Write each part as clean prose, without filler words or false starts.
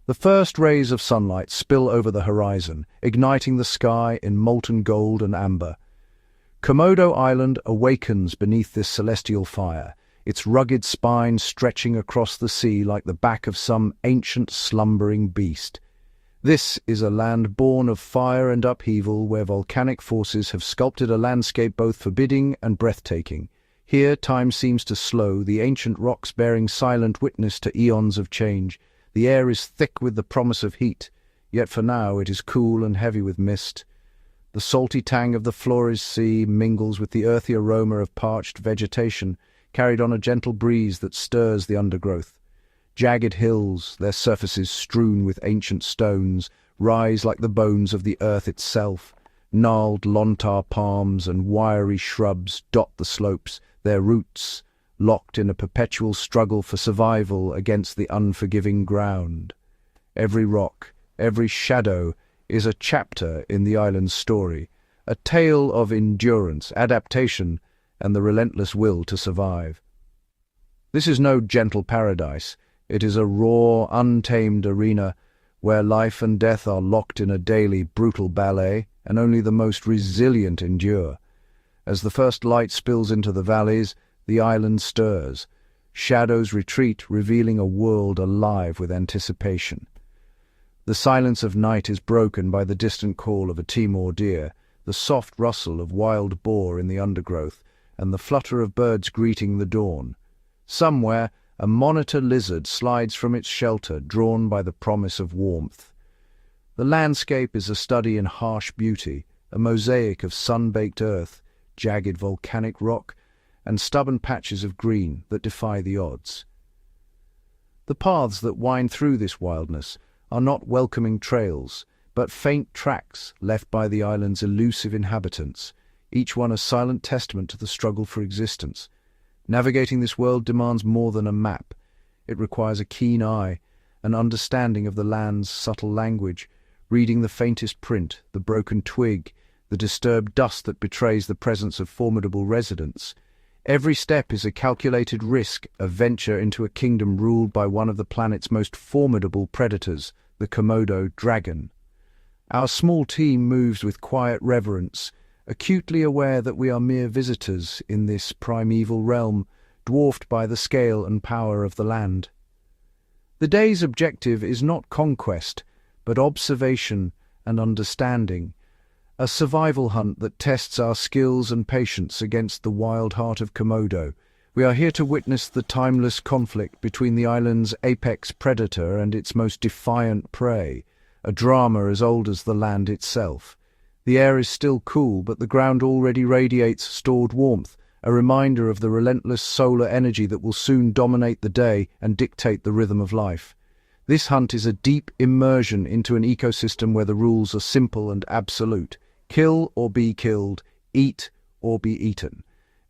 The first rays of sunlight spill over the horizon, igniting the sky in molten gold and amber. Komodo Island awakens beneath this celestial fire, its rugged spine stretching across the sea like the back of some ancient slumbering beast. This is a land born of fire and upheaval, where volcanic forces have sculpted a landscape both forbidding and breathtaking. Here time seems to slow, the ancient rocks bearing silent witness to eons of change. The air is thick with the promise of heat, yet for now it is cool and heavy with mist. The salty tang of the Flores Sea mingles with the earthy aroma of parched vegetation, carried on a gentle breeze that stirs the undergrowth. Jagged hills, their surfaces strewn with ancient stones, rise like the bones of the earth itself. Gnarled lontar palms and wiry shrubs dot the slopes, their roots locked in a perpetual struggle for survival against the unforgiving ground. Every rock, every shadow is a chapter in the island's story, a tale of endurance, adaptation, and the relentless will to survive. This is no gentle paradise. It is a raw, untamed arena where life and death are locked in a daily, brutal ballet, and only the most resilient endure. As the first light spills into the valleys, the island stirs. Shadows retreat, revealing a world alive with anticipation. The silence of night is broken by the distant call of a Timor deer, the soft rustle of wild boar in the undergrowth, and the flutter of birds greeting the dawn. Somewhere, a monitor lizard slides from its shelter, drawn by the promise of warmth. The landscape is a study in harsh beauty, a mosaic of sun-baked earth, jagged volcanic rock, and stubborn patches of green that defy the odds. The paths that wind through this wildness are not welcoming trails, but faint tracks left by the island's elusive inhabitants, each one a silent testament to the struggle for existence. Navigating this world demands more than a map. It requires a keen eye, an understanding of the land's subtle language, reading the faintest print, the broken twig, the disturbed dust that betrays the presence of formidable residents. Every step is a calculated risk, a venture into a kingdom ruled by one of the planet's most formidable predators, the Komodo Dragon. Our small team moves with quiet reverence, acutely aware that we are mere visitors in this primeval realm, dwarfed by the scale and power of the land. The day's objective is not conquest, but observation and understanding, a survival hunt that tests our skills and patience against the wild heart of Komodo. We are here to witness the timeless conflict between the island's apex predator and its most defiant prey, a drama as old as the land itself. The air is still cool, but the ground already radiates stored warmth, a reminder of the relentless solar energy that will soon dominate the day and dictate the rhythm of life. This hunt is a deep immersion into an ecosystem where the rules are simple and absolute. Kill or be killed, eat or be eaten.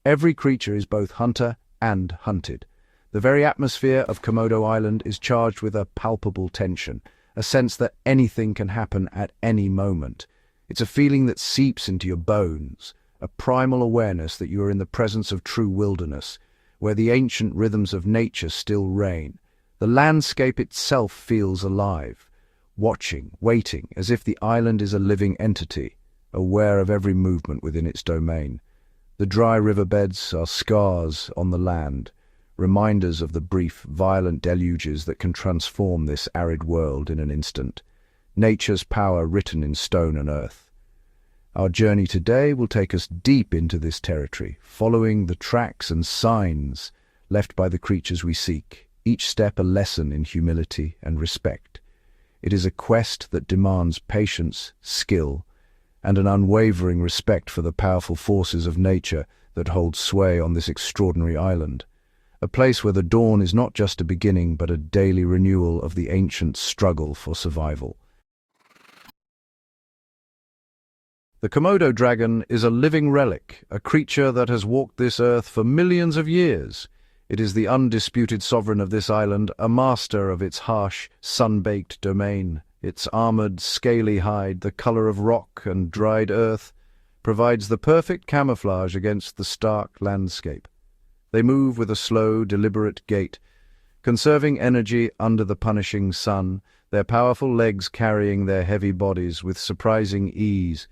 Every creature is both hunter and hunted. The very atmosphere of Komodo Island is charged with a palpable tension, a sense that anything can happen at any moment. It's a feeling that seeps into your bones, a primal awareness that you are in the presence of true wilderness, where the ancient rhythms of nature still reign. The landscape itself feels alive, watching, waiting, as if the island is a living entity, aware of every movement within its domain. The dry riverbeds are scars on the land, reminders of the brief, violent deluges that can transform this arid world in an instant. Nature's power written in stone and earth. Our journey today will take us deep into this territory, following the tracks and signs left by the creatures we seek, each step a lesson in humility and respect. It is a quest that demands patience, skill, and an unwavering respect for the powerful forces of nature that hold sway on this extraordinary island, a place where the dawn is not just a beginning but a daily renewal of the ancient struggle for survival. The Komodo dragon is a living relic, a creature that has walked this earth for millions of years. It is the undisputed sovereign of this island, a master of its harsh, sun-baked domain. Its armored, scaly hide, the color of rock and dried earth, provides the perfect camouflage against the stark landscape. They move with a slow, deliberate gait, conserving energy under the punishing sun, their powerful legs carrying their heavy bodies with surprising ease.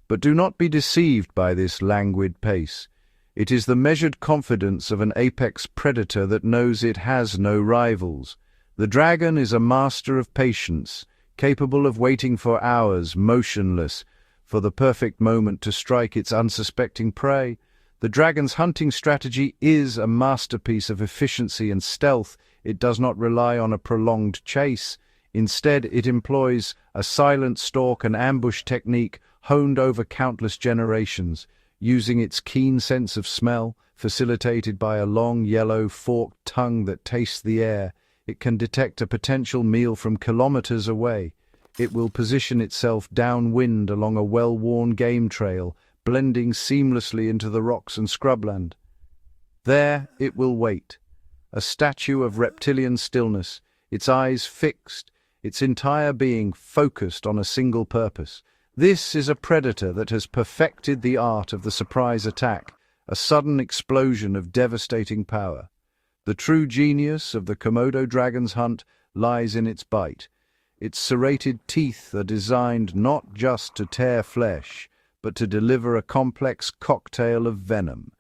But do not be deceived by this languid pace. It is the measured confidence of an apex predator that knows it has no rivals. The dragon is a master of patience, capable of waiting for hours, motionless, for the perfect moment to strike its unsuspecting prey. The dragon's hunting strategy is a masterpiece of efficiency and stealth. It does not rely on a prolonged chase. Instead, it employs a silent stalk and ambush technique honed over countless generations, using its keen sense of smell, facilitated by a long, yellow, forked tongue that tastes the air. It can detect a potential meal from kilometers away. It will position itself downwind along a well-worn game trail, blending seamlessly into the rocks and scrubland. There it will wait, a statue of reptilian stillness, its eyes fixed, its entire being focused on a single purpose. This is a predator that has perfected the art of the surprise attack, a sudden explosion of devastating power. The true genius of the Komodo dragon's hunt lies in its bite. Its serrated teeth are designed not just to tear flesh, but to deliver a complex cocktail of venom.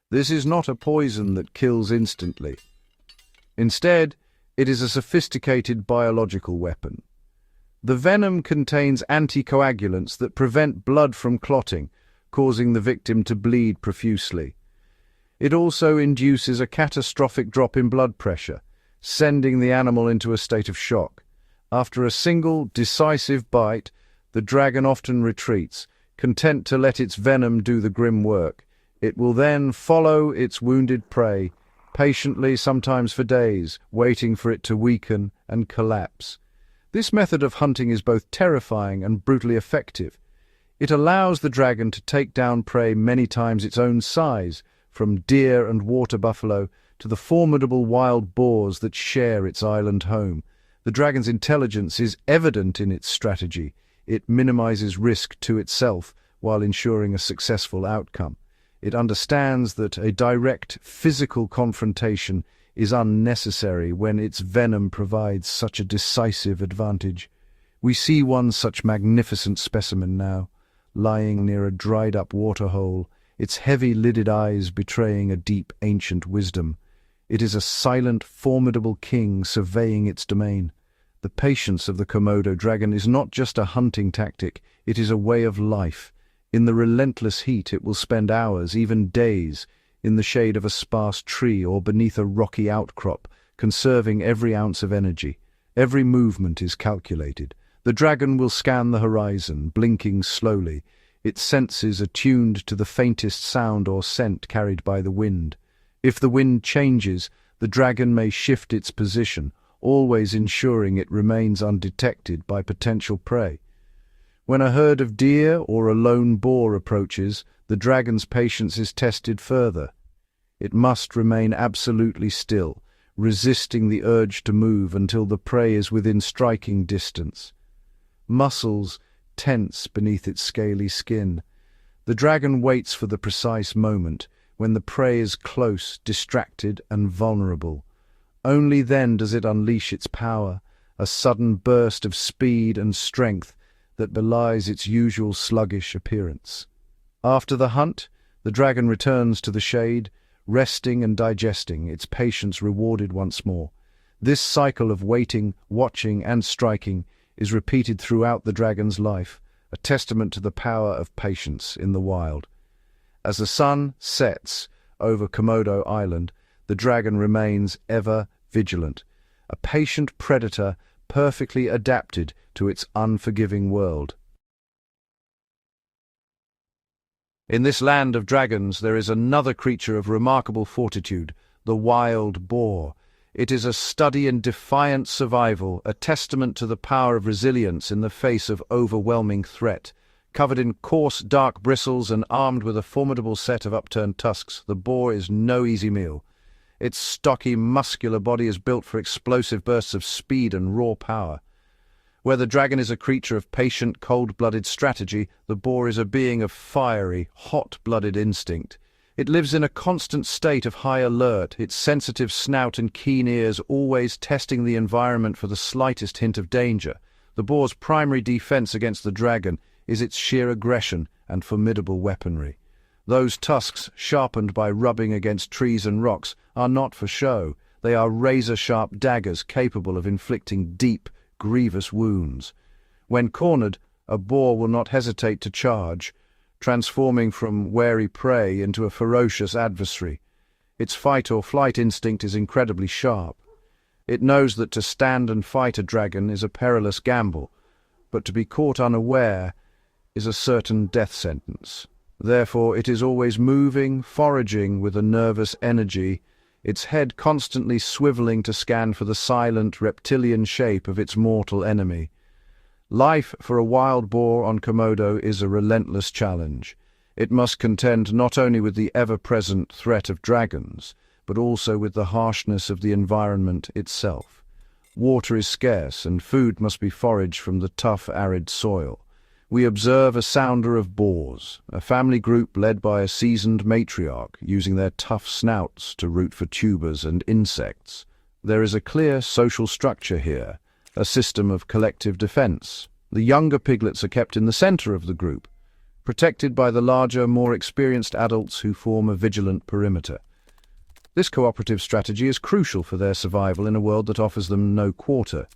This is not a poison that kills instantly. Instead, it is a sophisticated biological weapon. The venom contains anticoagulants that prevent blood from clotting, causing the victim to bleed profusely. It also induces a catastrophic drop in blood pressure, sending the animal into a state of shock. After a single, decisive bite, the dragon often retreats, content to let its venom do the grim work. It will then follow its wounded prey, patiently, sometimes for days, waiting for it to weaken and collapse. This method of hunting is both terrifying and brutally effective. It allows the dragon to take down prey many times its own size, from deer and water buffalo to the formidable wild boars that share its island home. The dragon's intelligence is evident in its strategy. It minimizes risk to itself while ensuring a successful outcome. It understands that a direct physical confrontation is unnecessary when its venom provides such a decisive advantage. We see one such magnificent specimen now, lying near a dried-up waterhole, its heavy-lidded eyes betraying a deep ancient wisdom. It is a silent, formidable king surveying its domain. The patience of the Komodo dragon is not just a hunting tactic, it is a way of life. In the relentless heat it will spend hours, even days, in the shade of a sparse tree or beneath a rocky outcrop, conserving every ounce of energy. Every movement is calculated. The dragon will scan the horizon, blinking slowly, its senses attuned to the faintest sound or scent carried by the wind. If the wind changes, the dragon may shift its position, always ensuring it remains undetected by potential prey. When a herd of deer or a lone boar approaches, the dragon's patience is tested further. It must remain absolutely still, resisting the urge to move until the prey is within striking distance. Muscles tense beneath its scaly skin. The dragon waits for the precise moment, when the prey is close, distracted, and vulnerable. Only then does it unleash its power, a sudden burst of speed and strength that belies its usual sluggish appearance. After the hunt, the dragon returns to the shade, resting and digesting, its patience rewarded once more. This cycle of waiting, watching, and striking is repeated throughout the dragon's life, a testament to the power of patience in the wild. As the sun sets over Komodo Island, the dragon remains ever vigilant, a patient predator perfectly adapted to its unforgiving world. In this land of dragons there is another creature of remarkable fortitude, the wild boar. It is a study in defiant survival, a testament to the power of resilience in the face of overwhelming threat. Covered in coarse, dark bristles and armed with a formidable set of upturned tusks, the boar is no easy meal. Its stocky, muscular body is built for explosive bursts of speed and raw power. Where the dragon is a creature of patient, cold-blooded strategy, the boar is a being of fiery, hot-blooded instinct. It lives in a constant state of high alert, its sensitive snout and keen ears always testing the environment for the slightest hint of danger. The boar's primary defense against the dragon is its sheer aggression and formidable weaponry. Those tusks, sharpened by rubbing against trees and rocks, are not for show. They are razor-sharp daggers capable of inflicting deep, grievous wounds. When cornered, a boar will not hesitate to charge, transforming from wary prey into a ferocious adversary. Its fight-or-flight instinct is incredibly sharp. It knows that to stand and fight a dragon is a perilous gamble, but to be caught unaware is a certain death sentence. Therefore, it is always moving, foraging with a nervous energy, its head constantly swiveling to scan for the silent, reptilian shape of its mortal enemy. Life for a wild boar on Komodo is a relentless challenge. It must contend not only with the ever-present threat of dragons, but also with the harshness of the environment itself. Water is scarce, and food must be foraged from the tough, arid soil. We observe a sounder of boars, a family group led by a seasoned matriarch, using their tough snouts to root for tubers and insects. There is a clear social structure here, a system of collective defense. The younger piglets are kept in the center of the group, protected by the larger, more experienced adults who form a vigilant perimeter. This cooperative strategy is crucial for their survival in a world that offers them no quarter.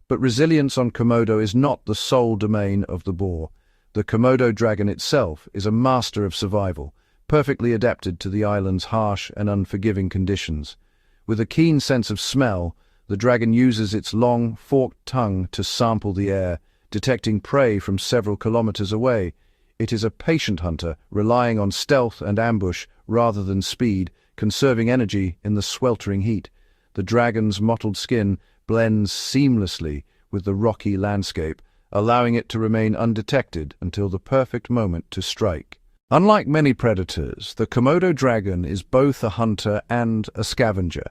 But resilience on Komodo is not the sole domain of the boar. The Komodo dragon itself is a master of survival, perfectly adapted to the island's harsh and unforgiving conditions. With a keen sense of smell, the dragon uses its long, forked tongue to sample the air, detecting prey from several kilometers away. It is a patient hunter, relying on stealth and ambush rather than speed, conserving energy in the sweltering heat. The dragon's mottled skin blends seamlessly with the rocky landscape, allowing it to remain undetected until the perfect moment to strike. Unlike many predators, the Komodo dragon is both a hunter and a scavenger,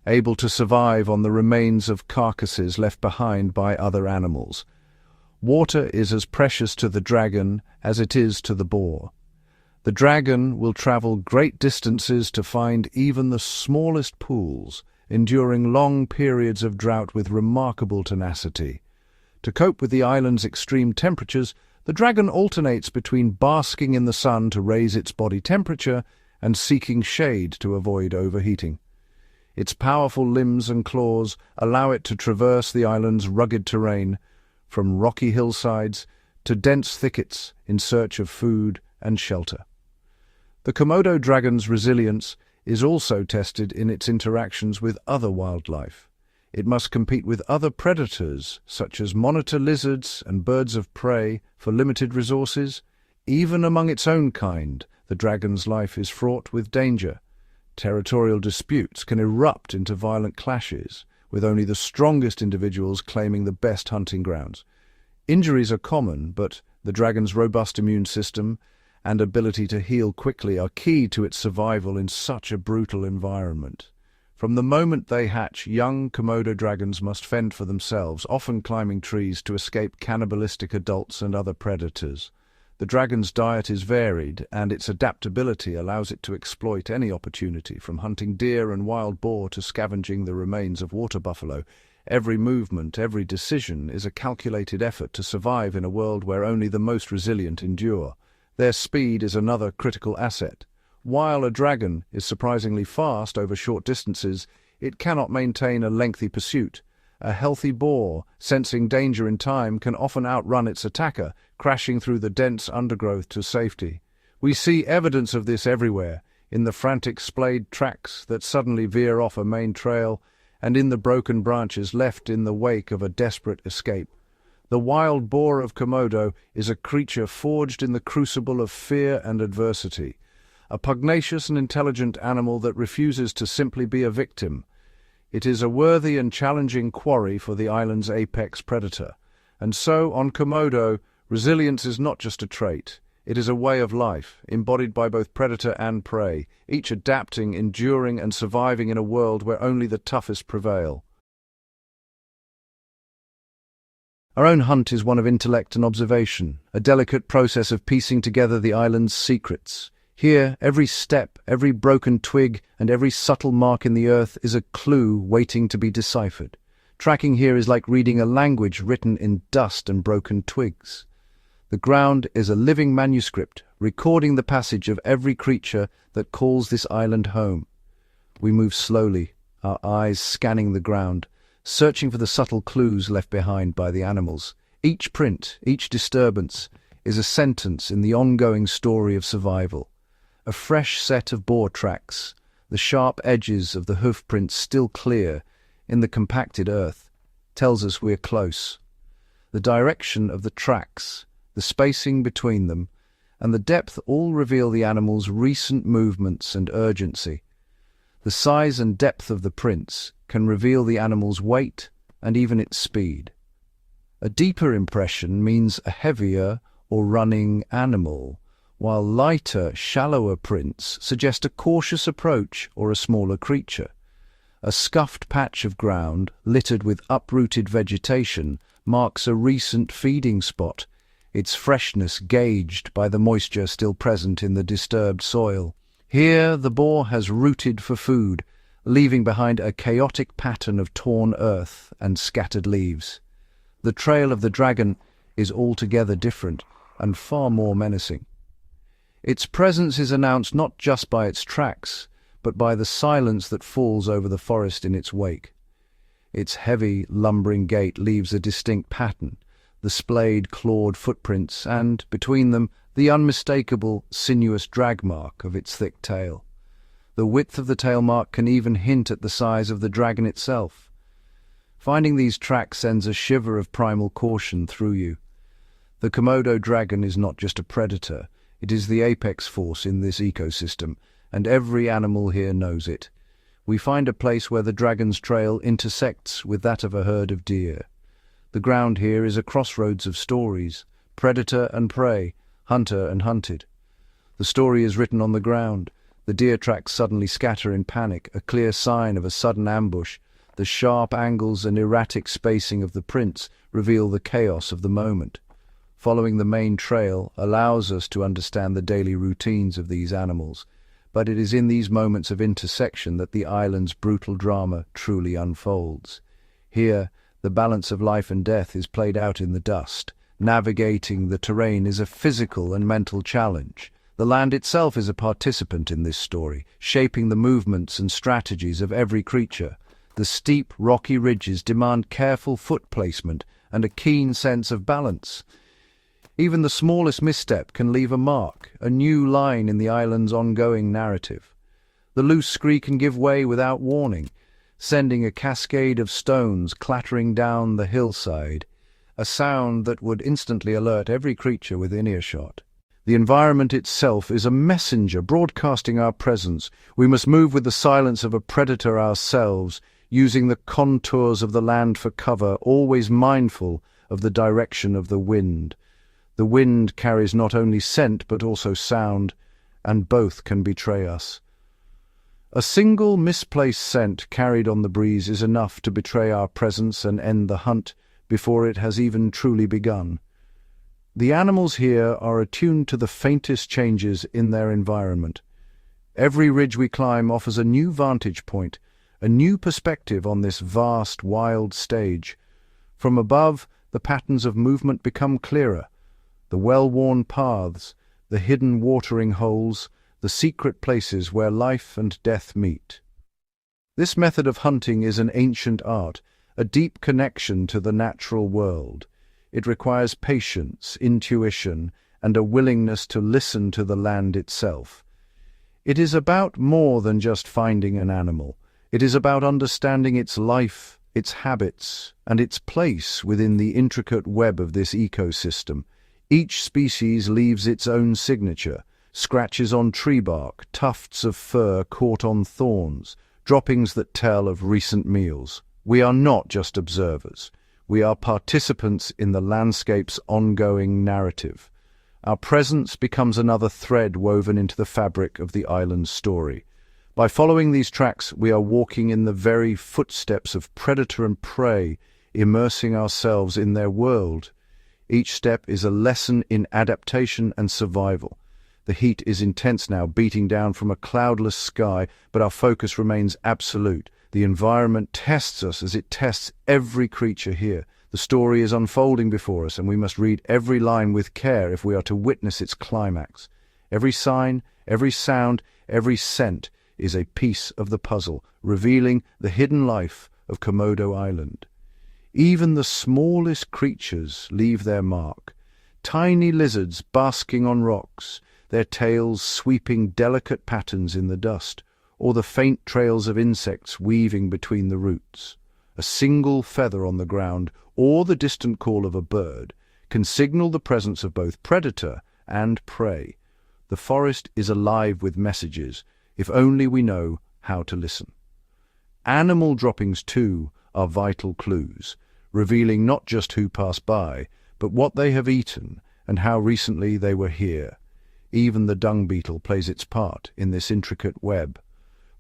able to survive on the remains of carcasses left behind by other animals. Water is as precious to the dragon as it is to the boar. The dragon will travel great distances to find even the smallest pools, enduring long periods of drought with remarkable tenacity. To cope with the island's extreme temperatures, the dragon alternates between basking in the sun to raise its body temperature and seeking shade to avoid overheating. Its powerful limbs and claws allow it to traverse the island's rugged terrain, from rocky hillsides to dense thickets in search of food and shelter. The Komodo dragon's resilience is also tested in its interactions with other wildlife. It must compete with other predators, such as monitor lizards and birds of prey, for limited resources. Even among its own kind, the dragon's life is fraught with danger. Territorial disputes can erupt into violent clashes, with only the strongest individuals claiming the best hunting grounds. Injuries are common, but the dragon's robust immune system and ability to heal quickly are key to its survival in such a brutal environment. From the moment they hatch, young Komodo dragons must fend for themselves, often climbing trees to escape cannibalistic adults and other predators. The dragon's diet is varied, and its adaptability allows it to exploit any opportunity, from hunting deer and wild boar to scavenging the remains of water buffalo. Every movement, every decision is a calculated effort to survive in a world where only the most resilient endure. Their speed is another critical asset. While a dragon is surprisingly fast over short distances, it cannot maintain a lengthy pursuit. A healthy boar, sensing danger in time, can often outrun its attacker, crashing through the dense undergrowth to safety. We see evidence of this everywhere, in the frantic splayed tracks that suddenly veer off a main trail, and in the broken branches left in the wake of a desperate escape. The wild boar of Komodo is a creature forged in the crucible of fear and adversity, a pugnacious and intelligent animal that refuses to simply be a victim. It is a worthy and challenging quarry for the island's apex predator. And so, on Komodo, resilience is not just a trait. It is a way of life, embodied by both predator and prey, each adapting, enduring, and surviving in a world where only the toughest prevail. Our own hunt is one of intellect and observation, a delicate process of piecing together the island's secrets. Here, every step, every broken twig, and every subtle mark in the earth is a clue waiting to be deciphered. Tracking here is like reading a language written in dust and broken twigs. The ground is a living manuscript, recording the passage of every creature that calls this island home. We move slowly, our eyes scanning the ground, searching for the subtle clues left behind by the animals. Each print, each disturbance, is a sentence in the ongoing story of survival. A fresh set of boar tracks, the sharp edges of the hoof prints still clear in the compacted earth, tells us we're close. The direction of the tracks, the spacing between them, and the depth all reveal the animal's recent movements and urgency. The size and depth of the prints can reveal the animal's weight and even its speed. A deeper impression means a heavier or running animal, while lighter, shallower prints suggest a cautious approach or a smaller creature. A scuffed patch of ground, littered with uprooted vegetation, marks a recent feeding spot, its freshness gauged by the moisture still present in the disturbed soil. Here the boar has rooted for food, leaving behind a chaotic pattern of torn earth and scattered leaves. The trail of the dragon is altogether different and far more menacing. Its presence is announced not just by its tracks, but by the silence that falls over the forest in its wake. Its heavy, lumbering gait leaves a distinct pattern, the splayed, clawed footprints, and, between them, the unmistakable, sinuous drag mark of its thick tail. The width of the tail mark can even hint at the size of the dragon itself. Finding these tracks sends a shiver of primal caution through you. The Komodo dragon is not just a predator, it is the apex force in this ecosystem, and every animal here knows it. We find a place where the dragon's trail intersects with that of a herd of deer. The ground here is a crossroads of stories, predator and prey, hunter and hunted. The story is written on the ground. The deer tracks suddenly scatter in panic, a clear sign of a sudden ambush. The sharp angles and erratic spacing of the prints reveal the chaos of the moment. Following the main trail allows us to understand the daily routines of these animals, but it is in these moments of intersection that the island's brutal drama truly unfolds. Here, the balance of life and death is played out in the dust. Navigating the terrain is a physical and mental challenge. The land itself is a participant in this story, shaping the movements and strategies of every creature. The steep, rocky ridges demand careful foot placement and a keen sense of balance. Even the smallest misstep can leave a mark, a new line in the island's ongoing narrative. The loose scree can give way without warning, sending a cascade of stones clattering down the hillside, a sound that would instantly alert every creature within earshot. The environment itself is a messenger broadcasting our presence. We must move with the silence of a predator ourselves, using the contours of the land for cover, always mindful of the direction of the wind. The wind carries not only scent but also sound, and both can betray us. A single misplaced scent carried on the breeze is enough to betray our presence and end the hunt before it has even truly begun. The animals here are attuned to the faintest changes in their environment. Every ridge we climb offers a new vantage point, a new perspective on this vast, wild stage. From above, the patterns of movement become clearer. The well-worn paths, the hidden watering holes, the secret places where life and death meet. This method of hunting is an ancient art, a deep connection to the natural world. It requires patience, intuition, and a willingness to listen to the land itself. It is about more than just finding an animal. It is about understanding its life, its habits, and its place within the intricate web of this ecosystem. Each species leaves its own signature, scratches on tree bark, tufts of fur caught on thorns, droppings that tell of recent meals. We are not just observers. We are participants in the landscape's ongoing narrative. Our presence becomes another thread woven into the fabric of the island's story. By following these tracks, we are walking in the very footsteps of predator and prey, immersing ourselves in their world. Each step is a lesson in adaptation and survival. The heat is intense now, beating down from a cloudless sky, but our focus remains absolute. The environment tests us as it tests every creature here. The story is unfolding before us, and we must read every line with care if we are to witness its climax. Every sign, every sound, every scent is a piece of the puzzle, revealing the hidden life of Komodo Island. Even the smallest creatures leave their mark. Tiny lizards basking on rocks, their tails sweeping delicate patterns in the dust, or the faint trails of insects weaving between the roots. A single feather on the ground, or the distant call of a bird, can signal the presence of both predator and prey. The forest is alive with messages, if only we know how to listen. Animal droppings, too, are vital clues, revealing not just who passed by, but what they have eaten and how recently they were here. Even the dung beetle plays its part in this intricate web.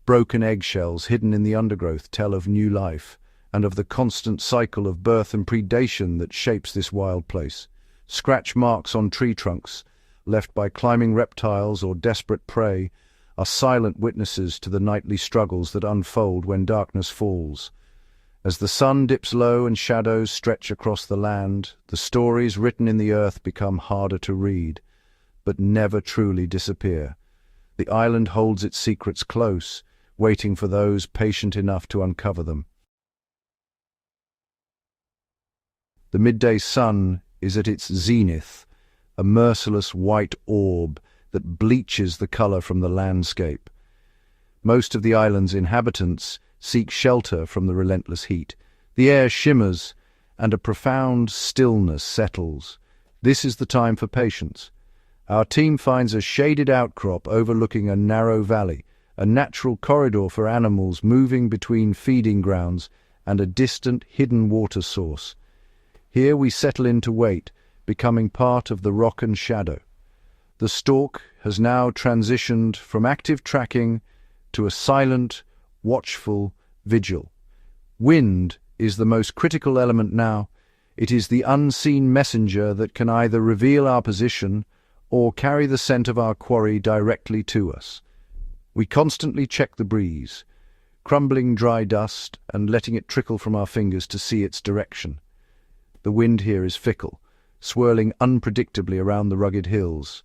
Broken eggshells hidden in the undergrowth tell of new life, and of the constant cycle of birth and predation that shapes this wild place. Scratch marks on tree trunks, left by climbing reptiles or desperate prey, are silent witnesses to the nightly struggles that unfold when darkness falls. As the sun dips low and shadows stretch across the land, the stories written in the earth become harder to read, but never truly disappear. The island holds its secrets close, waiting for those patient enough to uncover them. The midday sun is at its zenith, a merciless white orb that bleaches the color from the landscape. Most of the island's inhabitants seek shelter from the relentless heat. The air shimmers, and a profound stillness settles. This is the time for patience. Our team finds a shaded outcrop overlooking a narrow valley, a natural corridor for animals moving between feeding grounds and a distant hidden water source. Here we settle in to wait, becoming part of the rock and shadow. The Stalk has now transitioned from active tracking to a silent, watchful vigil. Wind is the most critical element now. It is the unseen messenger that can either reveal our position or carry the scent of our quarry directly to us. We constantly check the breeze, crumbling dry dust and letting it trickle from our fingers to see its direction. The wind here is fickle, swirling unpredictably around the rugged hills.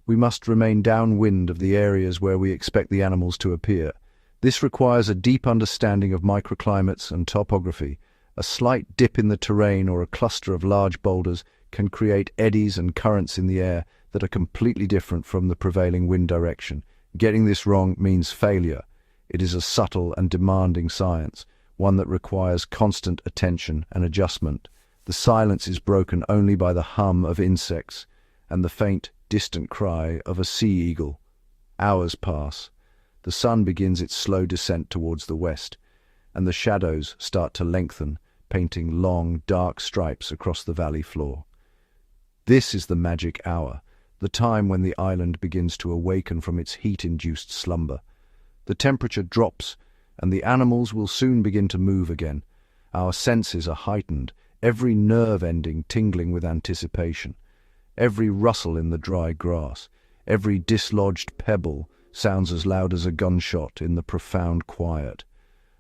We must remain downwind of the areas where we expect the animals to appear. This requires a deep understanding of microclimates and topography. A slight dip in the terrain or a cluster of large boulders can create eddies and currents in the air that are completely different from the prevailing wind direction. Getting this wrong means failure. It is a subtle and demanding science, one that requires constant attention and adjustment. The silence is broken only by the hum of insects and the faint, distant cry of a sea eagle. Hours pass. The sun begins its slow descent towards the west, and the shadows start to lengthen, painting long, dark stripes across the valley floor. This is the magic hour, the time when the island begins to awaken from its heat-induced slumber. The temperature drops, and the animals will soon begin to move again. Our senses are heightened, every nerve ending tingling with anticipation. Every rustle in the dry grass, every dislodged pebble sounds as loud as a gunshot in the profound quiet.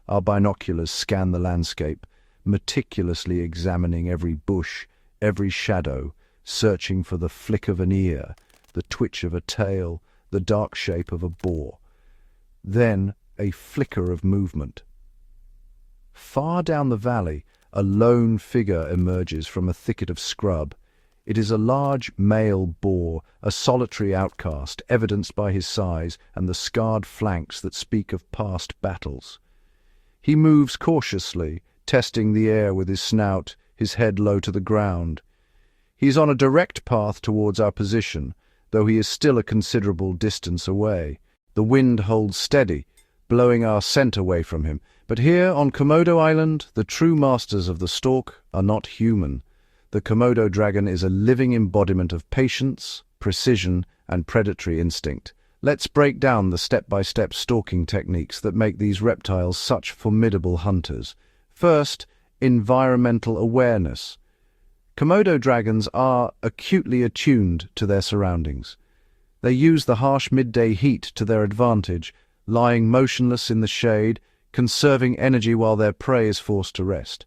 Our binoculars scan the landscape, meticulously examining every bush, every shadow, searching for the flick of an ear, the twitch of a tail, the dark shape of a boar. Then a flicker of movement. Far down the valley, a lone figure emerges from a thicket of scrub. It is a large male boar, a solitary outcast, evidenced by his size and the scarred flanks that speak of past battles. He moves cautiously, testing the air with his snout, his head low to the ground. He is on a direct path towards our position, though he is still a considerable distance away. The wind holds steady, blowing our scent away from him. But here on Komodo Island, the true masters of the stalk are not human. The Komodo dragon is a living embodiment of patience, precision, and predatory instinct. Let's break down the step-by-step stalking techniques that make these reptiles such formidable hunters. First, environmental awareness. Komodo dragons are acutely attuned to their surroundings. They use the harsh midday heat to their advantage, lying motionless in the shade, conserving energy while their prey is forced to rest.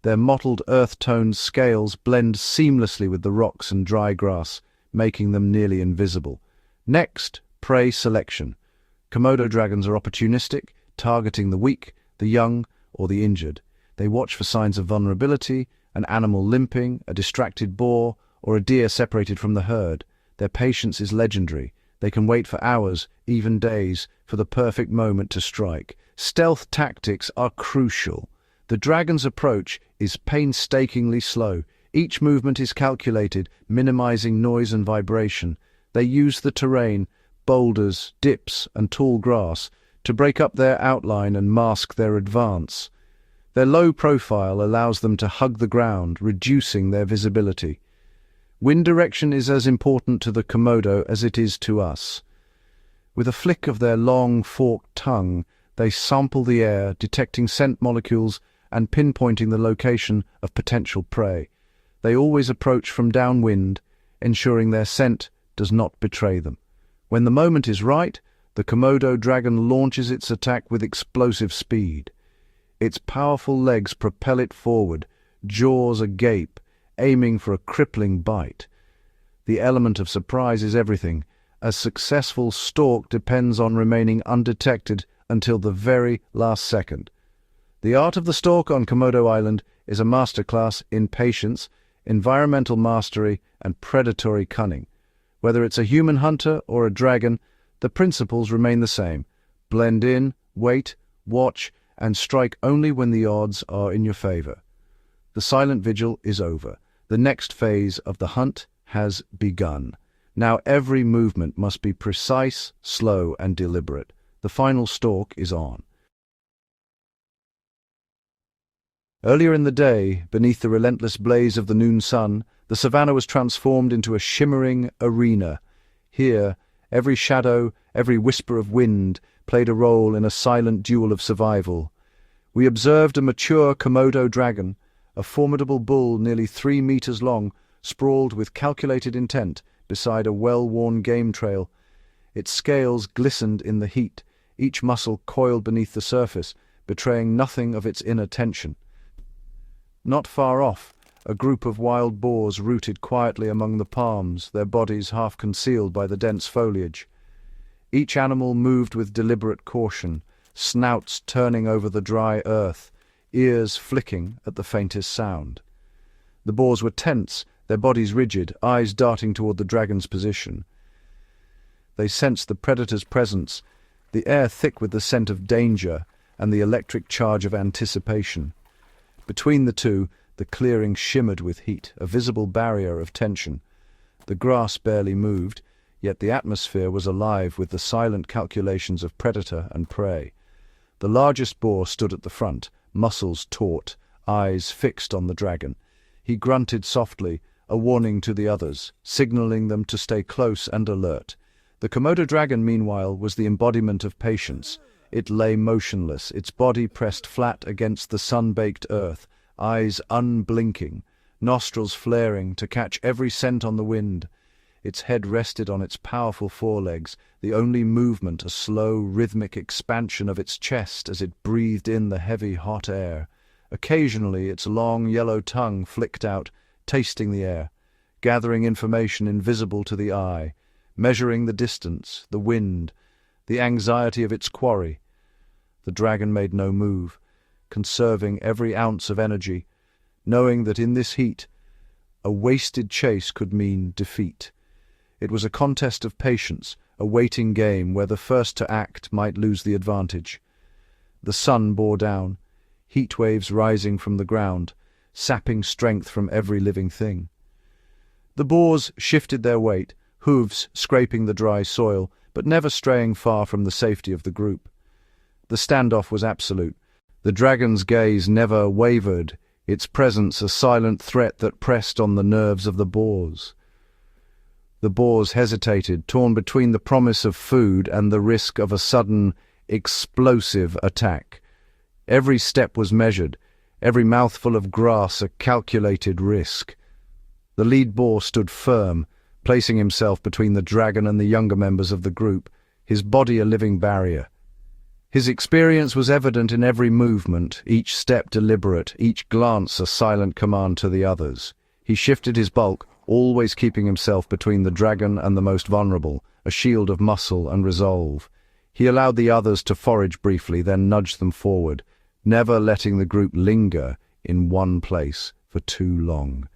Their mottled earth-toned scales blend seamlessly with the rocks and dry grass, making them nearly invisible. Next, prey selection. Komodo dragons are opportunistic, targeting the weak, the young, or the injured. They watch for signs of vulnerability, an animal limping, a distracted boar, or a deer separated from the herd. Their patience is legendary. They can wait for hours, even days, for the perfect moment to strike. Stealth tactics are crucial. The dragon's approach is painstakingly slow. Each movement is calculated, minimizing noise and vibration. They use the terrain, boulders, dips, and tall grass, to break up their outline and mask their advance. Their low profile allows them to hug the ground, reducing their visibility. Wind direction is as important to the Komodo as it is to us. With a flick of their long, forked tongue, they sample the air, detecting scent molecules and pinpointing the location of potential prey. They always approach from downwind, ensuring their scent does not betray them. When the moment is right, the Komodo dragon launches its attack with explosive speed. Its powerful legs propel it forward, jaws agape, aiming for a crippling bite. The element of surprise is everything. A successful stalk depends on remaining undetected until the very last second. The art of the stalk on Komodo Island is a masterclass in patience, environmental mastery, and predatory cunning. Whether it's a human hunter or a dragon, the principles remain the same. Blend in, wait, watch, and strike only when the odds are in your favor. The silent vigil is over. The next phase of the hunt has begun. Now every movement must be precise, slow, and deliberate. The final stalk is on. Earlier in the day, beneath the relentless blaze of the noon sun, the savannah was transformed into a shimmering arena. Here, every shadow, every whisper of wind played a role in a silent duel of survival. We observed a mature Komodo dragon, a formidable bull nearly 3 meters long, sprawled with calculated intent beside a well-worn game trail. Its scales glistened in the heat, each muscle coiled beneath the surface, betraying nothing of its inner tension. Not far off, a group of wild boars rooted quietly among the palms, their bodies half concealed by the dense foliage. Each animal moved with deliberate caution, snouts turning over the dry earth, ears flicking at the faintest sound. The boars were tense, their bodies rigid, eyes darting toward the dragon's position. They sensed the predator's presence, the air thick with the scent of danger and the electric charge of anticipation. Between the two, the clearing shimmered with heat, a visible barrier of tension. The grass barely moved, yet the atmosphere was alive with the silent calculations of predator and prey. The largest boar stood at the front, muscles taut, eyes fixed on the dragon. He grunted softly, a warning to the others, signaling them to stay close and alert. The Komodo dragon, meanwhile, was the embodiment of patience. It lay motionless, its body pressed flat against the sun-baked earth, eyes unblinking, nostrils flaring to catch every scent on the wind. Its head rested on its powerful forelegs, the only movement a slow, rhythmic expansion of its chest as it breathed in the heavy, hot air. Occasionally, its long, yellow tongue flicked out, tasting the air, gathering information invisible to the eye, measuring the distance, the wind, the anxiety of its quarry. The dragon made no move, conserving every ounce of energy, knowing that in this heat, a wasted chase could mean defeat. It was a contest of patience, a waiting game where the first to act might lose the advantage. The sun bore down, heat waves rising from the ground, sapping strength from every living thing. The boars shifted their weight, hooves scraping the dry soil, but never straying far from the safety of the group. The standoff was absolute. The dragon's gaze never wavered, its presence a silent threat that pressed on the nerves of the boars. The boars hesitated, torn between the promise of food and the risk of a sudden, explosive attack. Every step was measured, every mouthful of grass a calculated risk. The lead boar stood firm, placing himself between the dragon and the younger members of the group, his body a living barrier. His experience was evident in every movement, each step deliberate, each glance a silent command to the others. He shifted his bulk, always keeping himself between the dragon and the most vulnerable, a shield of muscle and resolve. He allowed the others to forage briefly, then nudged them forward, never letting the group linger in one place for too long.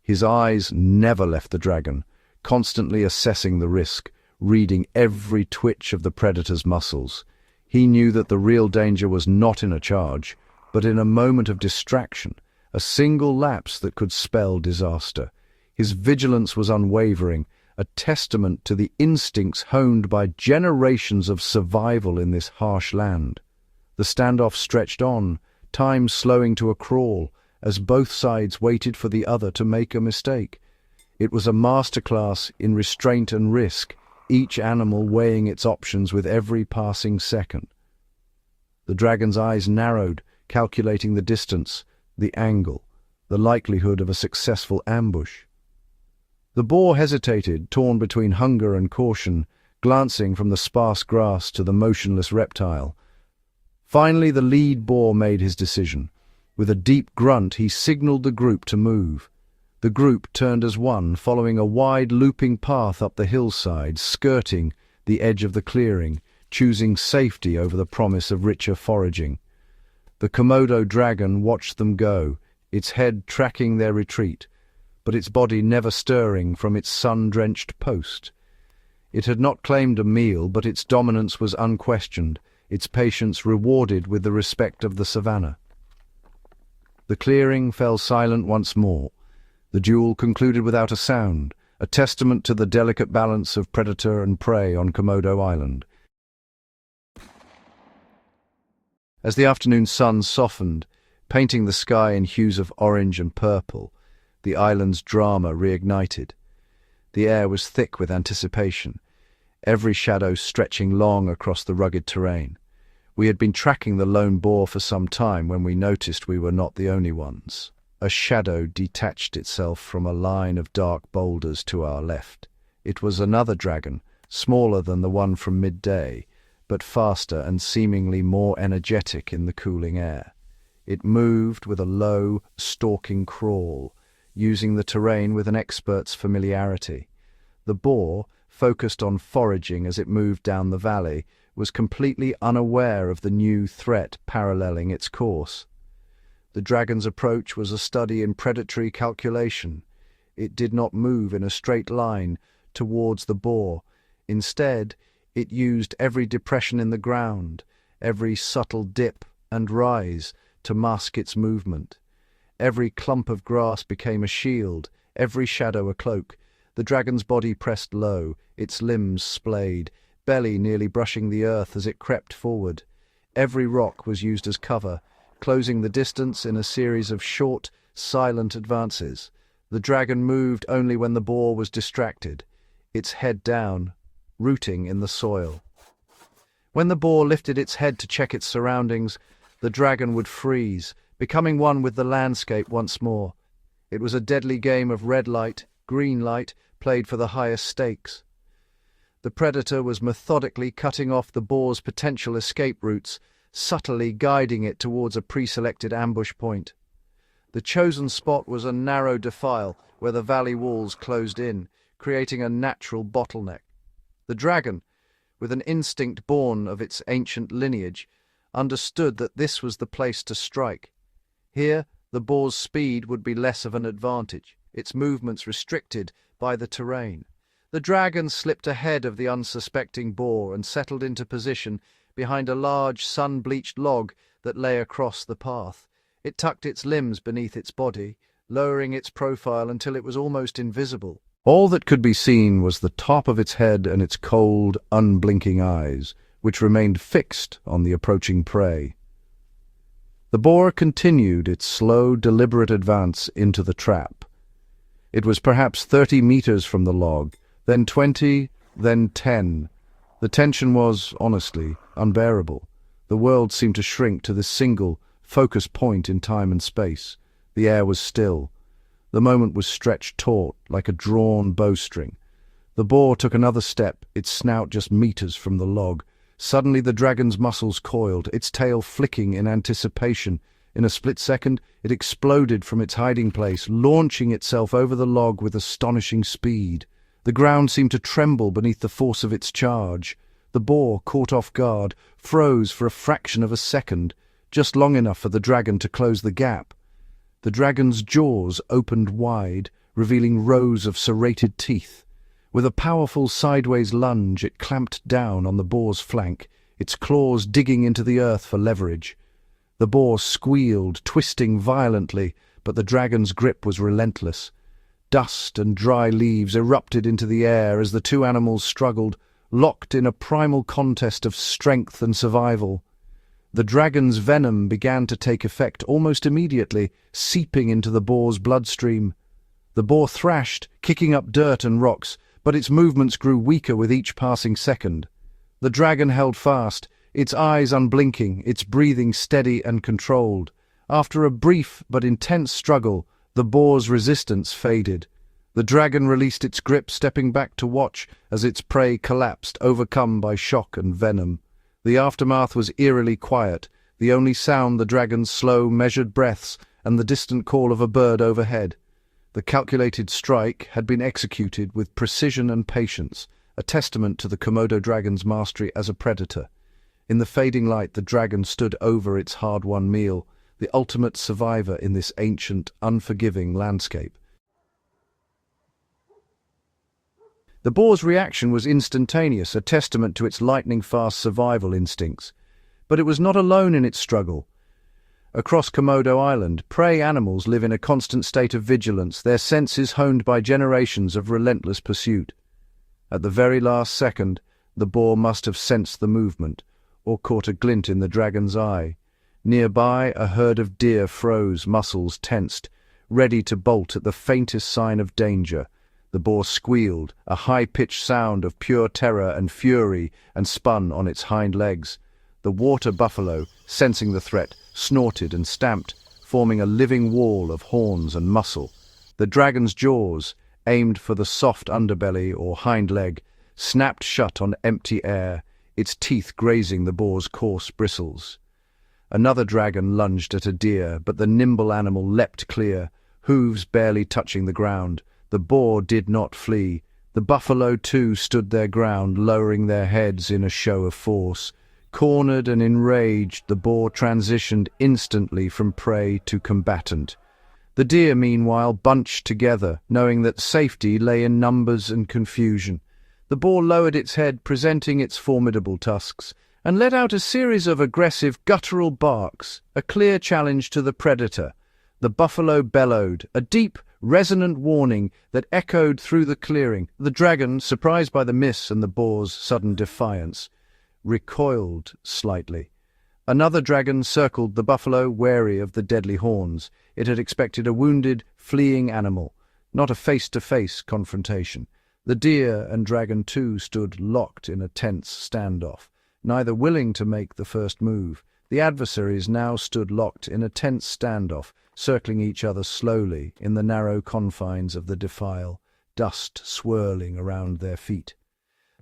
His eyes never left the dragon, constantly assessing the risk, reading every twitch of the predator's muscles. He knew that the real danger was not in a charge, but in a moment of distraction, a single lapse that could spell disaster. His vigilance was unwavering, a testament to the instincts honed by generations of survival in this harsh land. The standoff stretched on, time slowing to a crawl, as both sides waited for the other to make a mistake. It was a masterclass in restraint and risk, each animal weighing its options with every passing second. The dragon's eyes narrowed, calculating the distance, the angle, the likelihood of a successful ambush. The boar hesitated, torn between hunger and caution, glancing from the sparse grass to the motionless reptile. Finally, the lead boar made his decision. With a deep grunt, he signaled the group to move. The group turned as one, following a wide looping path up the hillside, skirting the edge of the clearing, choosing safety over the promise of richer foraging. The Komodo dragon watched them go, its head tracking their retreat, but its body never stirring from its sun-drenched post. It had not claimed a meal, but its dominance was unquestioned, its patience rewarded with the respect of the savannah. The clearing fell silent once more. The duel concluded without a sound, a testament to the delicate balance of predator and prey on Komodo Island. As the afternoon sun softened, painting the sky in hues of orange and purple, the island's drama reignited. The air was thick with anticipation, every shadow stretching long across the rugged terrain. We had been tracking the lone boar for some time when we noticed we were not the only ones. A shadow detached itself from a line of dark boulders to our left. It was another dragon, smaller than the one from midday, but faster and seemingly more energetic in the cooling air. It moved with a low, stalking crawl, using the terrain with an expert's familiarity. The boar, focused on foraging as it moved down the valley, was completely unaware of the new threat paralleling its course. The dragon's approach was a study in predatory calculation. It did not move in a straight line towards the boar. Instead, it used every depression in the ground, every subtle dip and rise to mask its movement. Every clump of grass became a shield, every shadow a cloak. The dragon's body pressed low, its limbs splayed, belly nearly brushing the earth as it crept forward. Every rock was used as cover, closing the distance in a series of short, silent advances. The dragon moved only when the boar was distracted, its head down, rooting in the soil. When the boar lifted its head to check its surroundings, the dragon would freeze, becoming one with the landscape once more. It was a deadly game of red light, green light, played for the highest stakes. The predator was methodically cutting off the boar's potential escape routes, subtly guiding it towards a pre-selected ambush point. The chosen spot was a narrow defile where the valley walls closed in, creating a natural bottleneck. The dragon, with an instinct born of its ancient lineage, understood that this was the place to strike. Here, the boar's speed would be less of an advantage, its movements restricted by the terrain. The dragon slipped ahead of the unsuspecting boar and settled into position behind a large, sun-bleached log that lay across the path. It tucked its limbs beneath its body, lowering its profile until it was almost invisible. All that could be seen was the top of its head and its cold, unblinking eyes, which remained fixed on the approaching prey. The boar continued its slow, deliberate advance into the trap. It was perhaps 30 meters from the log, then 20, then 10. The tension was, honestly, unbearable. The world seemed to shrink to this single, focused point in time and space. The air was still. The moment was stretched taut, like a drawn bowstring. The boar took another step, its snout just meters from the log. Suddenly the dragon's muscles coiled, its tail flicking in anticipation. In a split second, it exploded from its hiding place, launching itself over the log with astonishing speed. The ground seemed to tremble beneath the force of its charge. The boar, caught off guard, froze for a fraction of a second, just long enough for the dragon to close the gap. The dragon's jaws opened wide, revealing rows of serrated teeth. With a powerful sideways lunge, it clamped down on the boar's flank, its claws digging into the earth for leverage. The boar squealed, twisting violently, but the dragon's grip was relentless. Dust and dry leaves erupted into the air as the two animals struggled, locked in a primal contest of strength and survival. The dragon's venom began to take effect almost immediately, seeping into the boar's bloodstream. The boar thrashed, kicking up dirt and rocks, but its movements grew weaker with each passing second. The dragon held fast, its eyes unblinking, its breathing steady and controlled. After a brief but intense struggle, the boar's resistance faded. The dragon released its grip, stepping back to watch as its prey collapsed, overcome by shock and venom. The aftermath was eerily quiet, the only sound the dragon's slow, measured breaths and the distant call of a bird overhead. The calculated strike had been executed with precision and patience, a testament to the Komodo dragon's mastery as a predator. In the fading light, the dragon stood over its hard-won meal, the ultimate survivor in this ancient, unforgiving landscape. The boar's reaction was instantaneous, a testament to its lightning-fast survival instincts. But it was not alone in its struggle. Across Komodo Island, prey animals live in a constant state of vigilance, their senses honed by generations of relentless pursuit. At the very last second, the boar must have sensed the movement, or caught a glint in the dragon's eye. Nearby, a herd of deer froze, muscles tensed, ready to bolt at the faintest sign of danger. The boar squealed, a high-pitched sound of pure terror and fury, and spun on its hind legs. The water buffalo, sensing the threat, snorted and stamped, forming a living wall of horns and muscle. The dragon's jaws, aimed for the soft underbelly or hind leg, snapped shut on empty air, its teeth grazing the boar's coarse bristles. Another dragon lunged at a deer, but the nimble animal leapt clear, hooves barely touching the ground. The boar did not flee. The buffalo, too, stood their ground, lowering their heads in a show of force. Cornered and enraged, the boar transitioned instantly from prey to combatant. The deer, meanwhile, bunched together, knowing that safety lay in numbers and confusion. The boar lowered its head, presenting its formidable tusks, and let out a series of aggressive, guttural barks, a clear challenge to the predator. The buffalo bellowed, a deep, resonant warning that echoed through the clearing. The dragon, surprised by the miss and the boar's sudden defiance, recoiled slightly. Another dragon circled the buffalo, wary of the deadly horns. It had expected a wounded, fleeing animal, not a face-to-face confrontation. The deer and dragon, too, stood locked in a tense standoff, neither willing to make the first move. The adversaries now stood locked in a tense standoff, circling each other slowly in the narrow confines of the defile, dust swirling around their feet.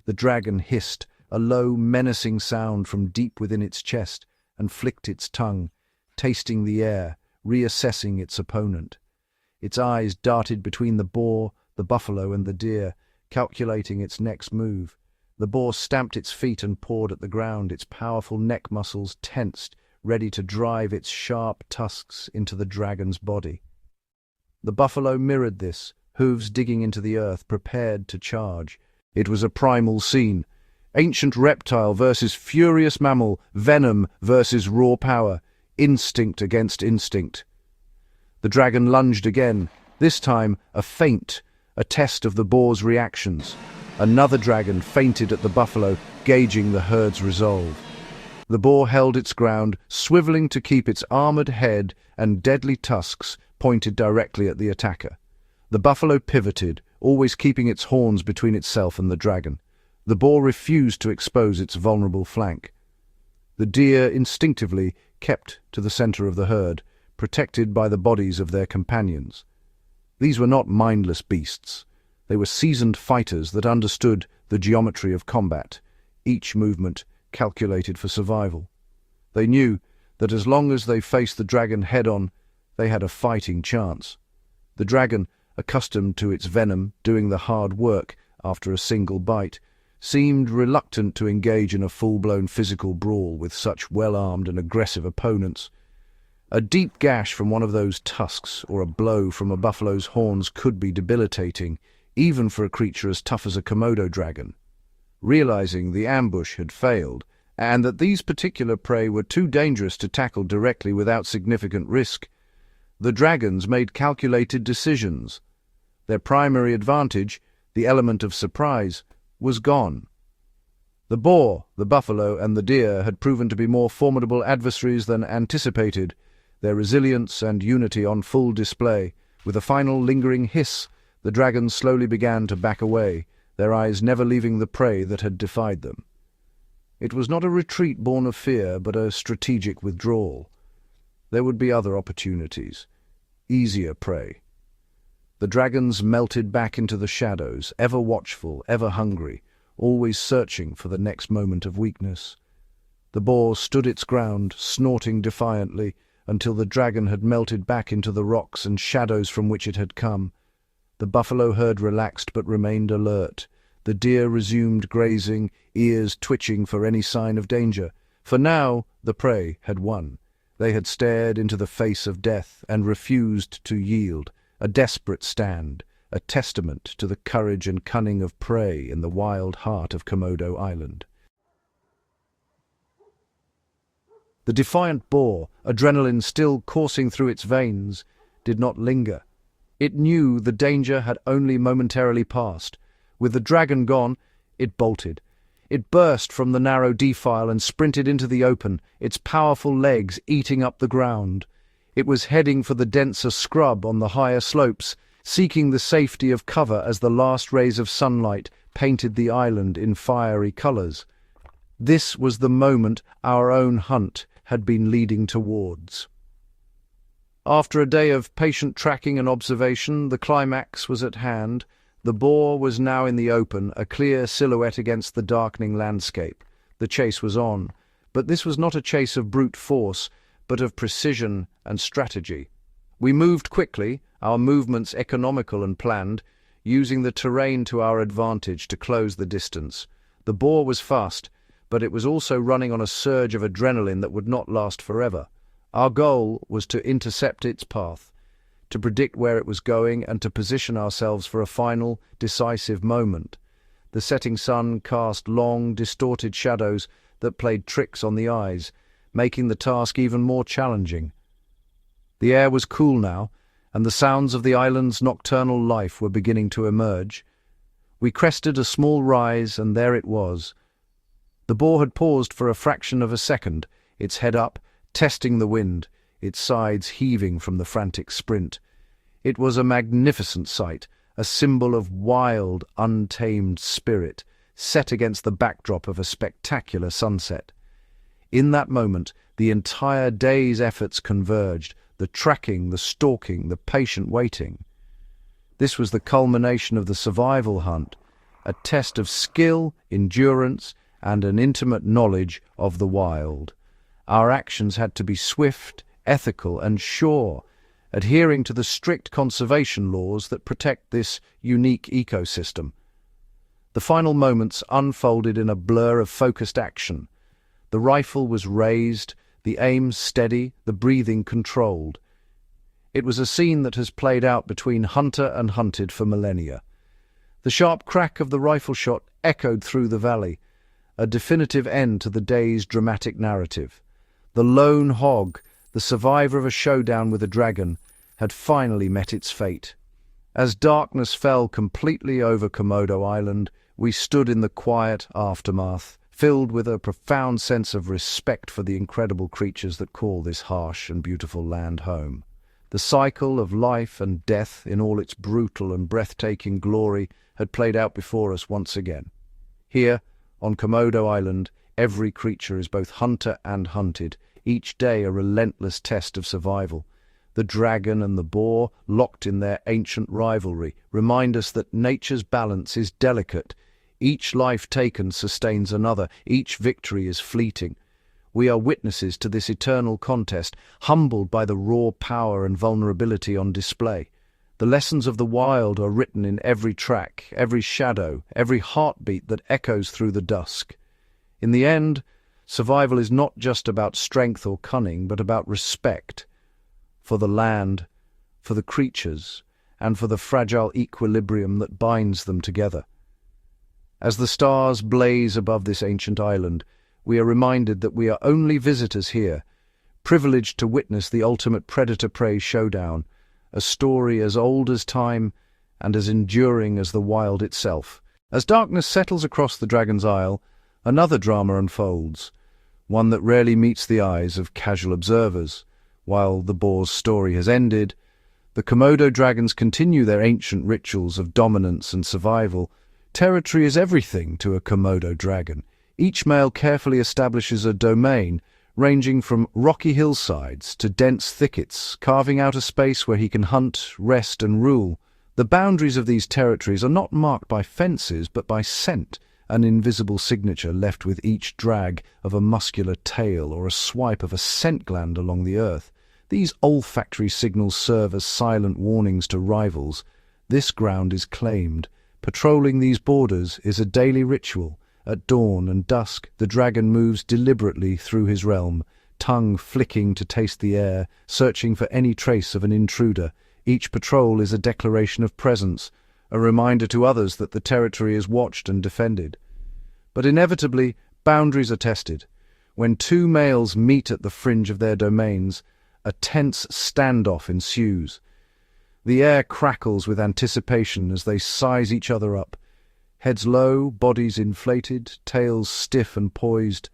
The dragon hissed, a low, menacing sound from deep within its chest, and flicked its tongue, tasting the air, reassessing its opponent. Its eyes darted between the boar, the buffalo, and the deer, calculating its next move. The boar stamped its feet and pawed at the ground, its powerful neck muscles tensed, ready to drive its sharp tusks into the dragon's body. The buffalo mirrored this, hooves digging into the earth, prepared to charge. It was a primal scene. Ancient reptile versus furious mammal, venom versus raw power, instinct against instinct. The dragon lunged again, this time a feint, a test of the boar's reactions. Another dragon feinted at the buffalo, gauging the herd's resolve. The boar held its ground, swiveling to keep its armored head and deadly tusks pointed directly at the attacker. The buffalo pivoted, always keeping its horns between itself and the dragon. The boar refused to expose its vulnerable flank. The deer instinctively kept to the center of the herd, protected by the bodies of their companions. These were not mindless beasts. They were seasoned fighters that understood the geometry of combat, each movement calculated for survival. They knew that as long as they faced the dragon head-on, they had a fighting chance. The dragon, accustomed to its venom doing the hard work after a single bite, seemed reluctant to engage in a full-blown physical brawl with such well-armed and aggressive opponents. A deep gash from one of those tusks or a blow from a buffalo's horns could be debilitating, even for a creature as tough as a Komodo dragon. Realizing the ambush had failed, and that these particular prey were too dangerous to tackle directly without significant risk, the dragons made calculated decisions. Their primary advantage, the element of surprise, was gone. The boar, the buffalo, and the deer had proven to be more formidable adversaries than anticipated, their resilience and unity on full display. With a final lingering hiss, the dragons slowly began to back away, their eyes never leaving the prey that had defied them. It was not a retreat born of fear, but a strategic withdrawal. There would be other opportunities, easier prey. The dragons melted back into the shadows, ever watchful, ever hungry, always searching for the next moment of weakness. The boar stood its ground, snorting defiantly, until the dragon had melted back into the rocks and shadows from which it had come. The buffalo herd relaxed but remained alert. The deer resumed grazing, ears twitching for any sign of danger. For now, the prey had won. They had stared into the face of death and refused to yield, a desperate stand, a testament to the courage and cunning of prey in the wild heart of Komodo Island. The defiant boar, adrenaline still coursing through its veins, did not linger. It knew the danger had only momentarily passed. With the dragon gone, it bolted. It burst from the narrow defile and sprinted into the open, its powerful legs eating up the ground. It was heading for the denser scrub on the higher slopes, seeking the safety of cover as the last rays of sunlight painted the island in fiery colors. This was the moment our own hunt had been leading towards. After a day of patient tracking and observation, the climax was at hand. The boar was now in the open, a clear silhouette against the darkening landscape. The chase was on, but this was not a chase of brute force, but of precision and strategy. We moved quickly, our movements economical and planned, using the terrain to our advantage to close the distance. The boar was fast, but it was also running on a surge of adrenaline that would not last forever. Our goal was to intercept its path, to predict where it was going, and to position ourselves for a final, decisive moment. The setting sun cast long, distorted shadows that played tricks on the eyes, making the task even more challenging. The air was cool now, and the sounds of the island's nocturnal life were beginning to emerge. We crested a small rise, and there it was. The boar had paused for a fraction of a second, its head up, testing the wind, its sides heaving from the frantic sprint. It was a magnificent sight, a symbol of wild, untamed spirit, set against the backdrop of a spectacular sunset. In that moment, the entire day's efforts converged, the tracking, the stalking, the patient waiting. This was the culmination of the survival hunt, a test of skill, endurance, and an intimate knowledge of the wild. Our actions had to be swift, ethical, and sure, adhering to the strict conservation laws that protect this unique ecosystem. The final moments unfolded in a blur of focused action. The rifle was raised, the aim steady, the breathing controlled. It was a scene that has played out between hunter and hunted for millennia. The sharp crack of the rifle shot echoed through the valley, a definitive end to the day's dramatic narrative. The lone hog, the survivor of a showdown with a dragon, had finally met its fate. As darkness fell completely over Komodo Island, we stood in the quiet aftermath, filled with a profound sense of respect for the incredible creatures that call this harsh and beautiful land home. The cycle of life and death in all its brutal and breathtaking glory had played out before us once again. Here, on Komodo Island, every creature is both hunter and hunted, each day a relentless test of survival. The dragon and the boar, locked in their ancient rivalry, remind us that nature's balance is delicate. Each life taken sustains another, each victory is fleeting. We are witnesses to this eternal contest, humbled by the raw power and vulnerability on display. The lessons of the wild are written in every track, every shadow, every heartbeat that echoes through the dusk. In the end, survival is not just about strength or cunning, but about respect for the land, for the creatures, and for the fragile equilibrium that binds them together. As the stars blaze above this ancient island, we are reminded that we are only visitors here, privileged to witness the ultimate predator-prey showdown, a story as old as time and as enduring as the wild itself. As darkness settles across the Dragon's Isle, another drama unfolds, one that rarely meets the eyes of casual observers. While the boar's story has ended, the Komodo dragons continue their ancient rituals of dominance and survival. Territory is everything to a Komodo dragon. Each male carefully establishes a domain, ranging from rocky hillsides to dense thickets, carving out a space where he can hunt, rest, and rule. The boundaries of these territories are not marked by fences, but by scent, an invisible signature left with each drag of a muscular tail or a swipe of a scent gland along the earth. These olfactory signals serve as silent warnings to rivals. This ground is claimed. Patrolling these borders is a daily ritual. At dawn and dusk, the dragon moves deliberately through his realm, tongue flicking to taste the air, searching for any trace of an intruder. Each patrol is a declaration of presence, a reminder to others that the territory is watched and defended. But inevitably, boundaries are tested. When two males meet at the fringe of their domains, a tense standoff ensues. The air crackles with anticipation as they size each other up. Heads low, bodies inflated, tails stiff and poised.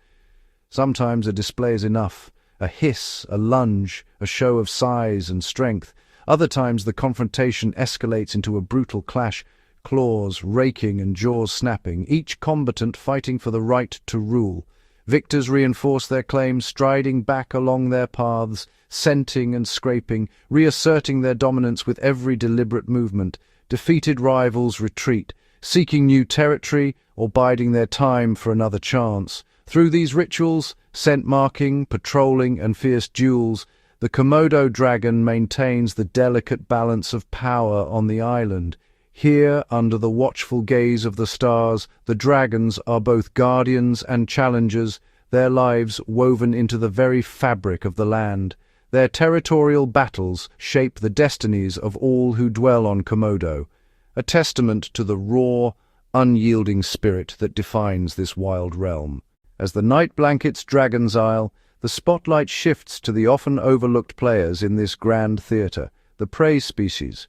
Sometimes a display is enough, a hiss, a lunge, a show of size and strength. Other times the confrontation escalates into a brutal clash, claws raking and jaws snapping, each combatant fighting for the right to rule. Victors reinforce their claims, striding back along their paths, scenting and scraping, reasserting their dominance with every deliberate movement. Defeated rivals retreat, seeking new territory or biding their time for another chance. Through these rituals, scent marking, patrolling, and fierce duels, the Komodo dragon maintains the delicate balance of power on the island. Here, under the watchful gaze of the stars, the dragons are both guardians and challengers, their lives woven into the very fabric of the land. Their territorial battles shape the destinies of all who dwell on Komodo, a testament to the raw, unyielding spirit that defines this wild realm. As the night blankets Dragon's Isle, the spotlight shifts to the often overlooked players in this grand theatre, the prey species.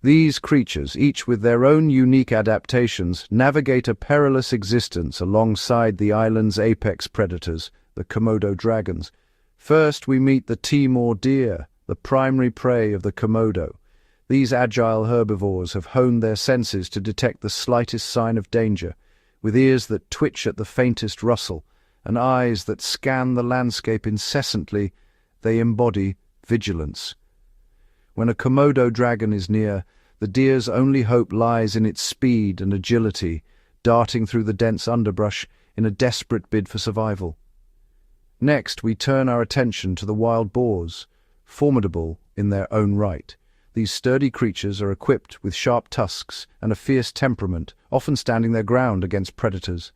These creatures, each with their own unique adaptations, navigate a perilous existence alongside the island's apex predators, the Komodo dragons. First, we meet the Timor deer, the primary prey of the Komodo. These agile herbivores have honed their senses to detect the slightest sign of danger, with ears that twitch at the faintest rustle, and eyes that scan the landscape incessantly. They embody vigilance. When a Komodo dragon is near, the deer's only hope lies in its speed and agility, darting through the dense underbrush in a desperate bid for survival. Next, we turn our attention to the wild boars, formidable in their own right. These sturdy creatures are equipped with sharp tusks and a fierce temperament, often standing their ground against predators.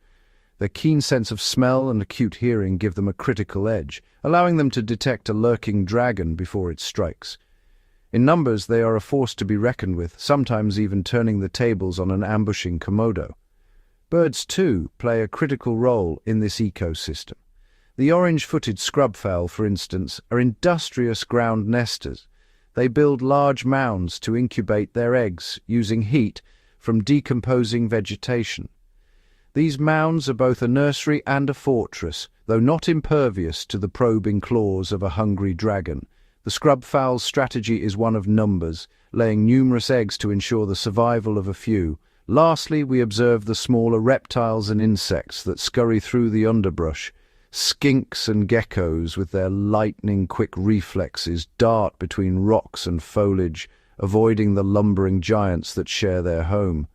Their keen sense of smell and acute hearing give them a critical edge, allowing them to detect a lurking dragon before it strikes. In numbers, they are a force to be reckoned with, sometimes even turning the tables on an ambushing Komodo. Birds, too, play a critical role in this ecosystem. The orange-footed scrubfowl, for instance, are industrious ground nesters. They build large mounds to incubate their eggs, using heat from decomposing vegetation. These mounds are both a nursery and a fortress, though not impervious to the probing claws of a hungry dragon. The scrubfowl's strategy is one of numbers, laying numerous eggs to ensure the survival of a few. Lastly, we observe the smaller reptiles and insects that scurry through the underbrush, Skinks and geckos, with their lightning-quick reflexes, dart between rocks and foliage, avoiding the lumbering giants that share their home.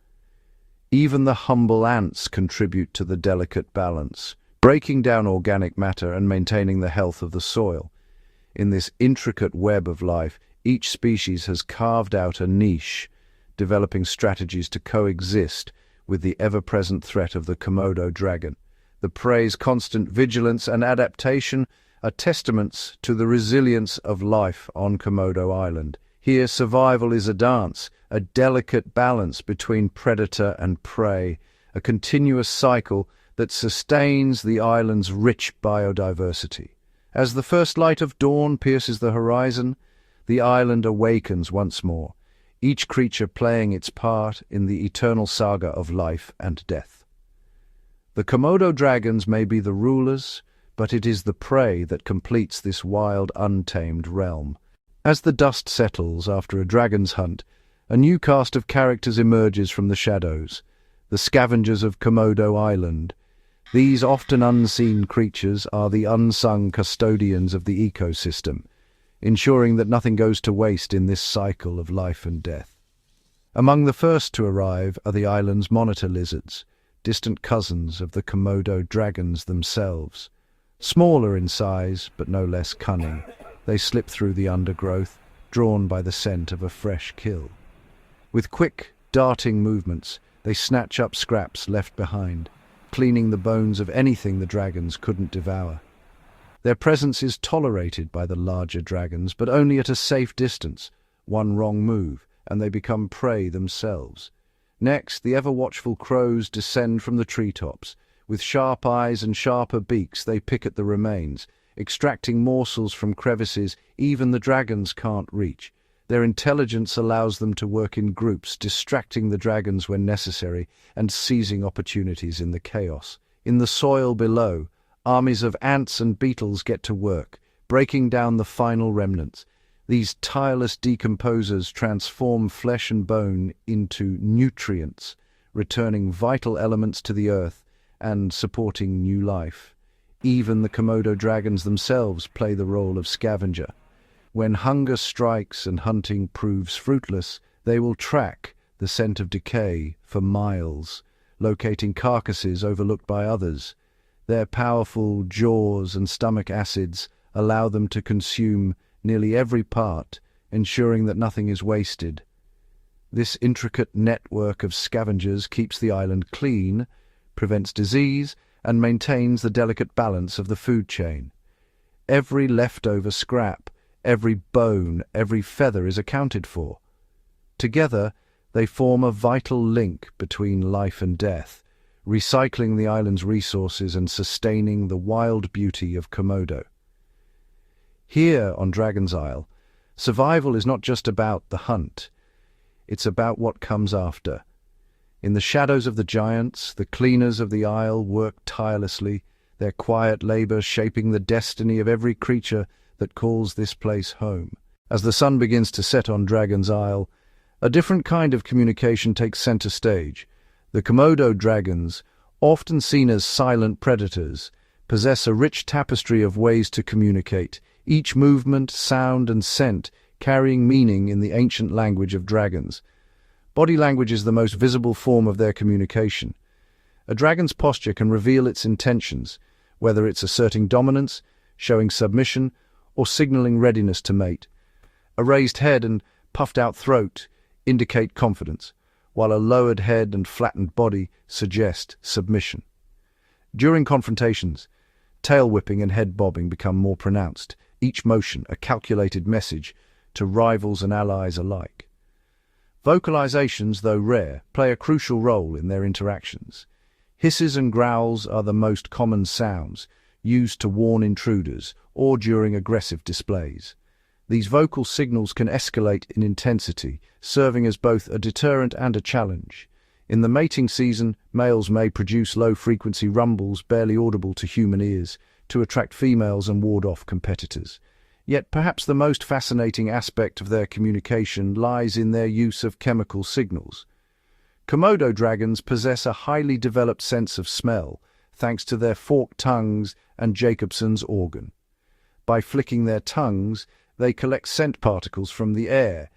Even the humble ants contribute to the delicate balance, breaking down organic matter and maintaining the health of the soil. In this intricate web of life, each species has carved out a niche, developing strategies to coexist with the ever-present threat of the Komodo dragon. The prey's constant vigilance and adaptation are testaments to the resilience of life on Komodo Island. Here, survival is a dance, a delicate balance between predator and prey, a continuous cycle that sustains the island's rich biodiversity. As the first light of dawn pierces the horizon, the island awakens once more, each creature playing its part in the eternal saga of life and death. The Komodo dragons may be the rulers, but it is the prey that completes this wild, untamed realm. As the dust settles after a dragon's hunt, a new cast of characters emerges from the shadows, the scavengers of Komodo Island. These often unseen creatures are the unsung custodians of the ecosystem, ensuring that nothing goes to waste in this cycle of life and death. Among the first to arrive are the island's monitor lizards, distant cousins of the Komodo dragons themselves. Smaller in size, but no less cunning, they slip through the undergrowth, drawn by the scent of a fresh kill. With quick, darting movements, they snatch up scraps left behind, cleaning the bones of anything the dragons couldn't devour. Their presence is tolerated by the larger dragons, but only at a safe distance. One wrong move, and they become prey themselves. Next, the ever-watchful crows descend from the treetops. With sharp eyes and sharper beaks, they pick at the remains, extracting morsels from crevices even the dragons can't reach. Their intelligence allows them to work in groups, distracting the dragons when necessary and seizing opportunities in the chaos. In the soil below, armies of ants and beetles get to work, breaking down the final remnants. These tireless decomposers transform flesh and bone into nutrients, returning vital elements to the earth and supporting new life. Even the Komodo dragons themselves play the role of scavenger. When hunger strikes and hunting proves fruitless, they will track the scent of decay for miles, locating carcasses overlooked by others. Their powerful jaws and stomach acids allow them to consume nearly every part, ensuring that nothing is wasted. This intricate network of scavengers keeps the island clean, prevents disease, and maintains the delicate balance of the food chain. Every leftover scrap, every bone, every feather is accounted for. Together, they form a vital link between life and death, recycling the island's resources and sustaining the wild beauty of Komodo. Here on Dragon's Isle, survival is not just about the hunt, it's about what comes after. In the shadows of the giants, the cleaners of the isle work tirelessly, their quiet labor shaping the destiny of every creature that calls this place home. As the sun begins to set on Dragon's Isle, a different kind of communication takes center stage. The Komodo dragons, often seen as silent predators, possess a rich tapestry of ways to communicate, each movement, sound, and scent carrying meaning in the ancient language of dragons. Body language is the most visible form of their communication. A dragon's posture can reveal its intentions, whether it's asserting dominance, showing submission, or signaling readiness to mate. A raised head and puffed-out throat indicate confidence, while a lowered head and flattened body suggest submission. During confrontations, tail whipping and head bobbing become more pronounced, each motion a calculated message to rivals and allies alike. Vocalizations, though rare, play a crucial role in their interactions. Hisses and growls are the most common sounds, used to warn intruders or during aggressive displays. These vocal signals can escalate in intensity, serving as both a deterrent and a challenge. In the mating season, males may produce low-frequency rumbles barely audible to human ears to attract females and ward off competitors. Yet perhaps the most fascinating aspect of their communication lies in their use of chemical signals. Komodo dragons possess a highly developed sense of smell, thanks to their forked tongues and Jacobson's organ. By flicking their tongues, they collect scent particles from the air,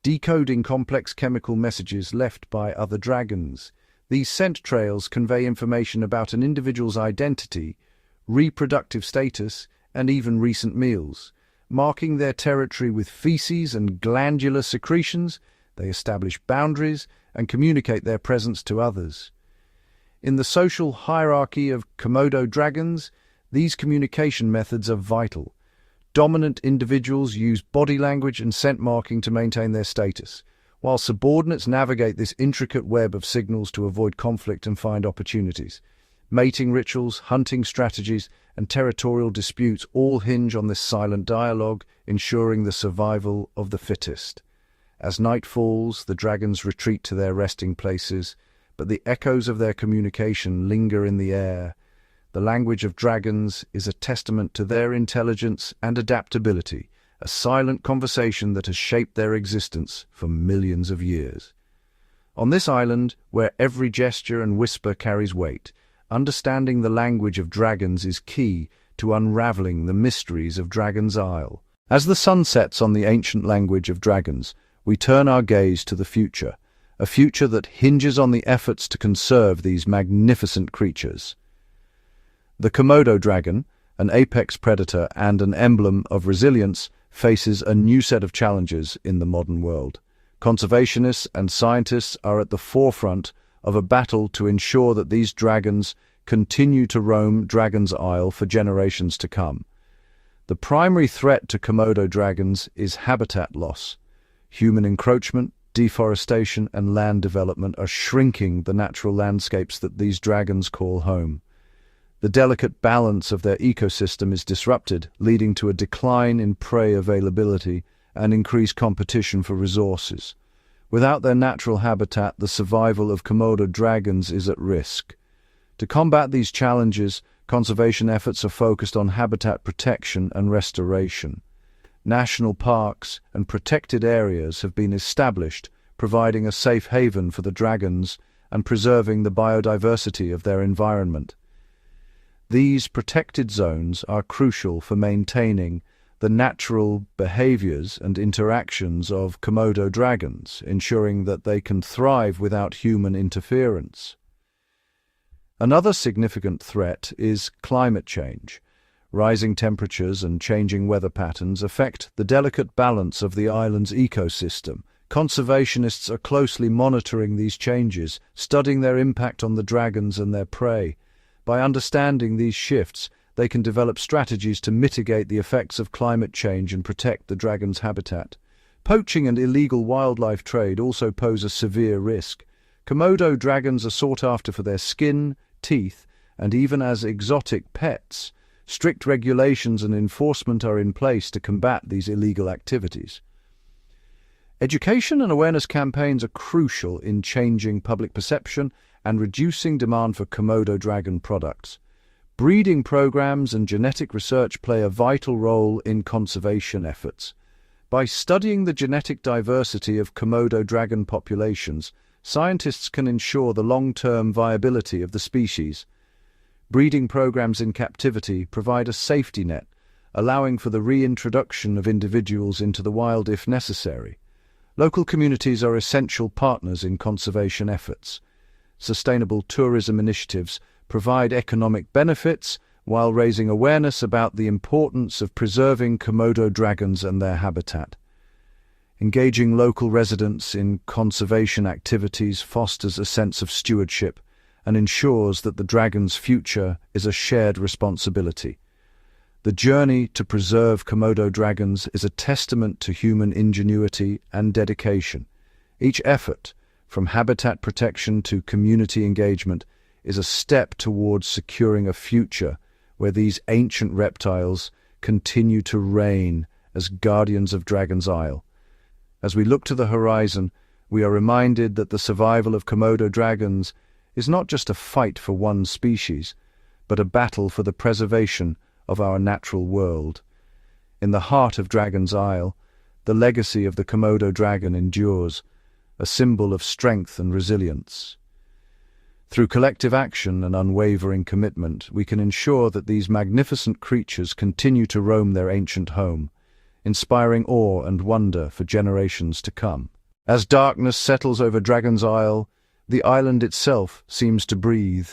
decoding complex chemical messages left by other dragons. These scent trails convey information about an individual's identity, reproductive status, and even recent meals. Marking their territory with feces and glandular secretions, they establish boundaries and communicate their presence to others. In the social hierarchy of Komodo dragons, these communication methods are vital. Dominant individuals use body language and scent marking to maintain their status, while subordinates navigate this intricate web of signals to avoid conflict and find opportunities. Mating rituals, hunting strategies, and territorial disputes all hinge on this silent dialogue, ensuring the survival of the fittest. As night falls, the dragons retreat to their resting places, but the echoes of their communication linger in the air. The language of dragons is a testament to their intelligence and adaptability, a silent conversation that has shaped their existence for millions of years. On this island, where every gesture and whisper carries weight, understanding the language of dragons is key to unraveling the mysteries of Dragon's Isle. As the sun sets on the ancient language of dragons, we turn our gaze to the future, a future that hinges on the efforts to conserve these magnificent creatures. The Komodo dragon, an apex predator and an emblem of resilience, faces a new set of challenges in the modern world. Conservationists and scientists are at the forefront of a battle to ensure that these dragons continue to roam Dragon's Isle for generations to come. The primary threat to Komodo dragons is habitat loss. Human encroachment, deforestation, and land development are shrinking the natural landscapes that these dragons call home. The delicate balance of their ecosystem is disrupted, leading to a decline in prey availability and increased competition for resources. Without their natural habitat, the survival of Komodo dragons is at risk. To combat these challenges, conservation efforts are focused on habitat protection and restoration. National parks and protected areas have been established, providing a safe haven for the dragons and preserving the biodiversity of their environment. These protected zones are crucial for maintaining the natural behaviors and interactions of Komodo dragons, ensuring that they can thrive without human interference. Another significant threat is climate change. Rising temperatures and changing weather patterns affect the delicate balance of the island's ecosystem. Conservationists are closely monitoring these changes, studying their impact on the dragons and their prey. By understanding these shifts, they can develop strategies to mitigate the effects of climate change and protect the dragon's habitat. Poaching and illegal wildlife trade also pose a severe risk. Komodo dragons are sought after for their skin, teeth, and even as exotic pets. Strict regulations and enforcement are in place to combat these illegal activities. Education and awareness campaigns are crucial in changing public perception and reducing demand for Komodo dragon products. Breeding programs and genetic research play a vital role in conservation efforts. By studying the genetic diversity of Komodo dragon populations, scientists can ensure the long-term viability of the species. Breeding programs in captivity provide a safety net, allowing for the reintroduction of individuals into the wild if necessary. Local communities are essential partners in conservation efforts. Sustainable tourism initiatives provide economic benefits while raising awareness about the importance of preserving Komodo dragons and their habitat. Engaging local residents in conservation activities fosters a sense of stewardship and ensures that the dragon's future is a shared responsibility. The journey to preserve Komodo dragons is a testament to human ingenuity and dedication. Each effort, from habitat protection to community engagement, is a step towards securing a future where these ancient reptiles continue to reign as guardians of Dragon's Isle. As we look to the horizon, we are reminded that the survival of Komodo dragons is not just a fight for one species, but a battle for the preservation of our natural world. In the heart of Dragon's Isle, the legacy of the Komodo dragon endures, a symbol of strength and resilience. Through collective action and unwavering commitment, we can ensure that these magnificent creatures continue to roam their ancient home, inspiring awe and wonder for generations to come. As darkness settles over Dragon's Isle, the island itself seems to breathe,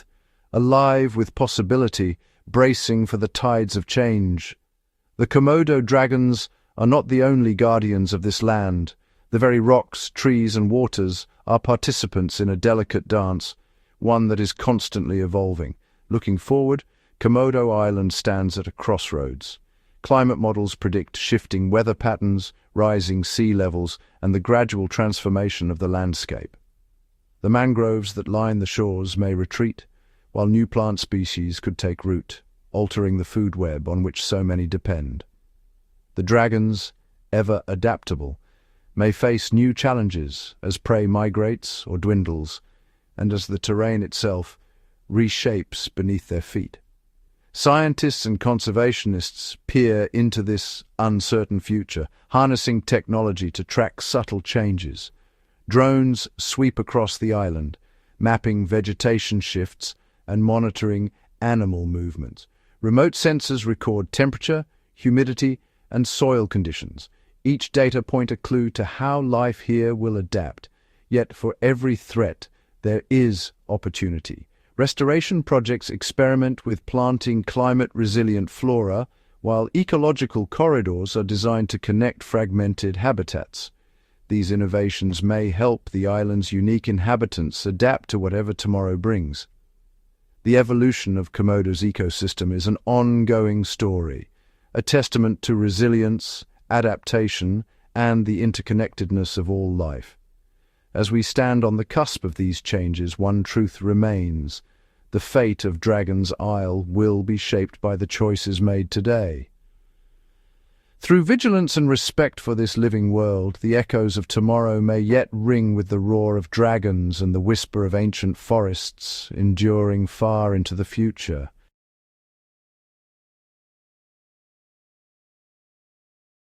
alive with possibility, bracing for the tides of change. The Komodo dragons are not the only guardians of this land. The very rocks, trees, and waters are participants in a delicate dance, one that is constantly evolving. Looking forward, Komodo Island stands at a crossroads. Climate models predict shifting weather patterns, rising sea levels, and the gradual transformation of the landscape. The mangroves that line the shores may retreat, while new plant species could take root, altering the food web on which so many depend. The dragons, ever adaptable, may face new challenges as prey migrates or dwindles, and as the terrain itself reshapes beneath their feet. Scientists and conservationists peer into this uncertain future, harnessing technology to track subtle changes. Drones sweep across the island, mapping vegetation shifts and monitoring animal movements. Remote sensors record temperature, humidity, and soil conditions. Each data point a clue to how life here will adapt. Yet for every threat, there is opportunity. Restoration projects experiment with planting climate-resilient flora, while ecological corridors are designed to connect fragmented habitats. These innovations may help the island's unique inhabitants adapt to whatever tomorrow brings. The evolution of Komodo's ecosystem is an ongoing story, a testament to resilience, adaptation, and the interconnectedness of all life. As we stand on the cusp of these changes, one truth remains: the fate of Dragon's Isle will be shaped by the choices made today. Through vigilance and respect for this living world, the echoes of tomorrow may yet ring with the roar of dragons and the whisper of ancient forests, enduring far into the future.